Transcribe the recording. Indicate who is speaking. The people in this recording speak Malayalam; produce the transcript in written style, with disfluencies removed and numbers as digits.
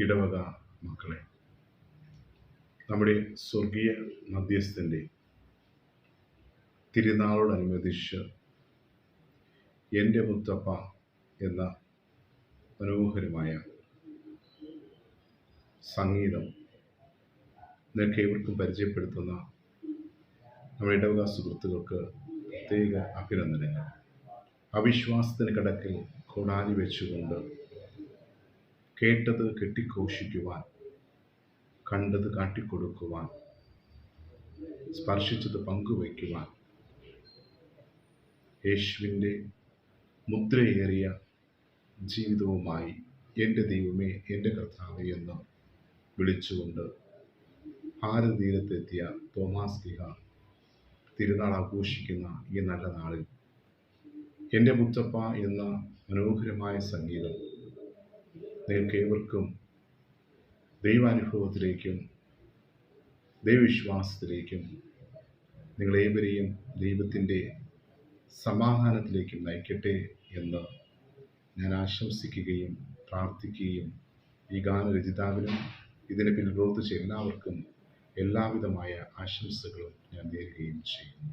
Speaker 1: ഇടവക മക്കളെ, നമ്മുടെ സ്വർഗീയ മധ്യസ്ഥൻ്റെ തിരുനാളോടനുബന്ധിച്ച് എൻ്റെ മുത്തപ്പ എന്ന മനോഹരമായ സംഗീതം നിങ്ങൾക്ക് ഏവർക്കും പരിചയപ്പെടുത്തുന്ന നമ്മുടെ ഇടവക സുഹൃത്തുക്കൾക്ക് പ്രത്യേക അഭിനന്ദനങ്ങൾ. അവിശ്വാസത്തിന് കടക്കിൽ കോടാലി വെച്ചുകൊണ്ട് കേട്ടത് കെട്ടിഘോഷിക്കുവാൻ, കണ്ടത് കാട്ടിക്കൊടുക്കുവാൻ, സ്പർശിച്ചത് പങ്കുവയ്ക്കുവാൻ, യേശുവിൻ്റെ മുദ്രയേറിയ ജീവിതവുമായി എൻ്റെ ദൈവമേ, എൻ്റെ കർത്താവേ എന്ന് വിളിച്ചുകൊണ്ട് ഭാരതീരത്തെത്തിയ തോമാസ് ലീഹ തിരുനാൾ ആഘോഷിക്കുന്ന ഈ നല്ല നാളിൽ എൻ്റെ മുത്തപ്പ എന്ന മനോഹരമായ സംഗീതം നിങ്ങൾക്ക് ഏവർക്കും ദൈവാനുഭവത്തിലേക്കും ദൈവവിശ്വാസത്തിലേക്കും നിങ്ങളേവരെയും ദൈവത്തിൻ്റെ സമാധാനത്തിലേക്കും നയിക്കട്ടെ എന്ന് ഞാൻ ആശംസിക്കുകയും പ്രാർത്ഥിക്കുകയും ഈ ഗാനരചയിതാവിനും ഇതിന് പിന്നിൽ പ്രവർത്തിച്ച എല്ലാവർക്കും എല്ലാവിധമായ ആശംസകളും ഞാൻ നേരുകയും ചെയ്യുന്നു.